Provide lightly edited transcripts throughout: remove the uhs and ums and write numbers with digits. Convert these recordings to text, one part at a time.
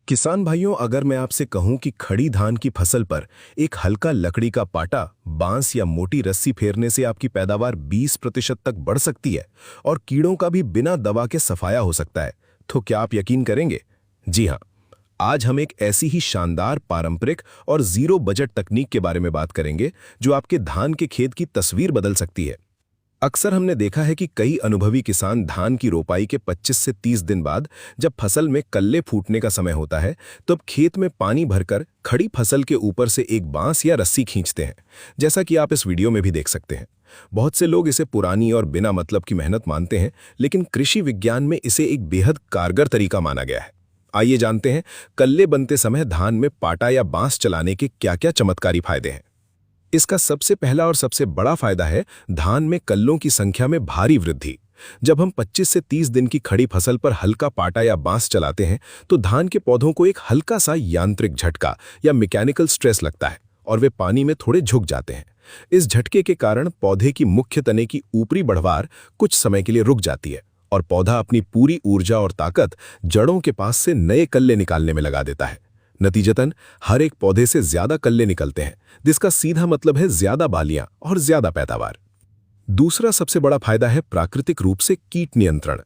किसान भाइयों, अगर मैं आपसे कहूं कि खड़ी धान की फसल पर एक हल्का लकड़ी का पाटा, बांस या मोटी रस्सी फेरने से आपकी पैदावार 20% तक बढ़ सकती है और कीड़ों का भी बिना दवा के सफाया हो सकता है, तो क्या आप यकीन करेंगे? जी हां, आज हम एक ऐसी ही शानदार पारंपरिक और जीरो बजट तकनीक के बारे में बात करेंगे जो आपके धान के खेत की तस्वीर बदल सकती है। अक्सर हमने देखा है कि कई अनुभवी किसान धान की रोपाई के 25 से 30 दिन बाद जब फसल में कल्ले फूटने का समय होता है, तब खेत में पानी भरकर खड़ी फसल के ऊपर से एक बांस या रस्सी खींचते हैं, जैसा कि आप इस वीडियो में भी देख सकते हैं। बहुत से लोग इसे पुरानी और बिना मतलब की मेहनत मानते हैं, लेकिन कृषि विज्ञान में इसे एक बेहद कारगर तरीका माना गया है। आइए जानते हैं कल्ले बनते समय धान में पाटा या बांस चलाने के क्या-क्या चमत्कारी फायदे हैं। इसका सबसे पहला और सबसे बड़ा फायदा है धान में कल्लों की संख्या में भारी वृद्धि। जब हम 25 से 30 दिन की खड़ी फसल पर हल्का पाटा या बांस चलाते हैं, तो धान के पौधों को एक हल्का सा यांत्रिक झटका या मैकेनिकल स्ट्रेस लगता है और वे पानी में थोड़े झुक जाते हैं। इस झटके के कारण पौधे की मुख्य तने की ऊपरी बढ़वार कुछ समय के लिए रुक जाती है और पौधा अपनी पूरी ऊर्जा और ताकत जड़ों के पास से नए कल्ले निकालने में लगा देता है। नतीजतन हर एक पौधे से ज्यादा कल्ले निकलते हैं, जिसका सीधा मतलब है ज्यादा बालियां और ज्यादा पैदावार। दूसरा सबसे बड़ा फायदा है प्राकृतिक रूप से कीट नियंत्रण।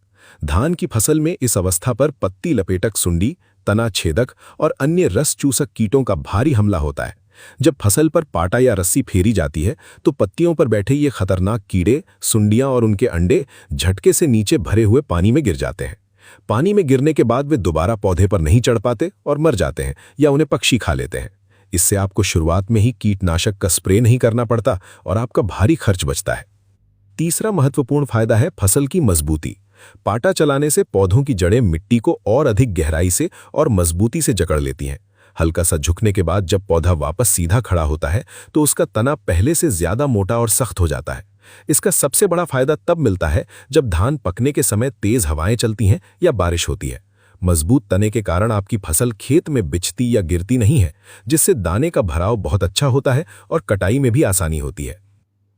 धान की फसल में इस अवस्था पर पत्ती लपेटक सुंडी, तना छेदक और अन्य रस चूसक कीटों का भारी हमला होता है। जब फसल पर पाटा या रस्सी फेरी जाती है, तो पत्तियों पर बैठे ये खतरनाक कीड़े, सुंडियां और उनके अंडे झटके से नीचे भरे हुए पानी में गिर जाते हैं। पानी में गिरने के बाद वे दोबारा पौधे पर नहीं चढ़ पाते और मर जाते हैं या उन्हें पक्षी खा लेते हैं। इससे आपको शुरुआत में ही कीटनाशक का स्प्रे नहीं करना पड़ता और आपका भारी खर्च बचता है। तीसरा महत्वपूर्ण फायदा है फसल की मजबूती। पाटा चलाने से पौधों की जड़ें मिट्टी को और अधिक गहराई से और मजबूती से जकड़ लेती हैं। हल्का सा झुकने के बाद जब पौधा वापस सीधा खड़ा होता है, तो उसका तना पहले से ज्यादा मोटा और सख्त हो जाता है। इसका सबसे बड़ा फायदा तब मिलता है जब धान पकने के समय तेज हवाएं चलती हैं या बारिश होती है। मजबूत तने के कारण आपकी फसल खेत में बिछती या गिरती नहीं है, जिससे दाने का भराव बहुत अच्छा होता है और कटाई में भी आसानी होती है।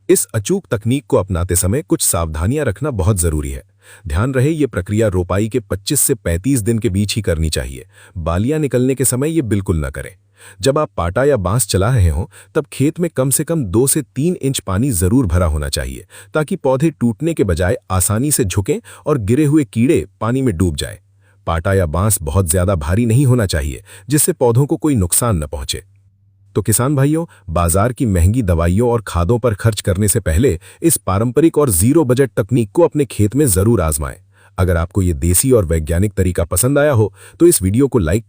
इस अचूक तकनीक को अपनाते समय कुछ सावधानियां रखना बहुत जरूरी है। ध्यान रहे ये प्रक्रिया रोपाई के 25 से 35 दिन के बीच ही करनी चाहिए। बालियां निकलने के समय ये बिल्कुल न करें। जब आप पाटा या बांस चला रहे हों, तब खेत में कम से कम 2 से 3 इंच पानी जरूर भरा होना चाहिए, ताकि पौधे टूटने के बजाय आसानी से झुकें और गिरे हुए कीड़े पानी में डूब जाए। पाटा या बांस बहुत ज्यादा भारी नहीं होना चाहिए, जिससे पौधों को कोई नुकसान न पहुंचे। तो किसान भाइयों, बाजार की महंगी दवाइयों और खादों पर खर्च करने से पहले इस पारंपरिक और जीरो बजट तकनीक को अपने खेत में जरूर आजमाएं। अगर आपको ये देसी और वैज्ञानिक तरीका पसंद आया हो, तो इस वीडियो को लाइक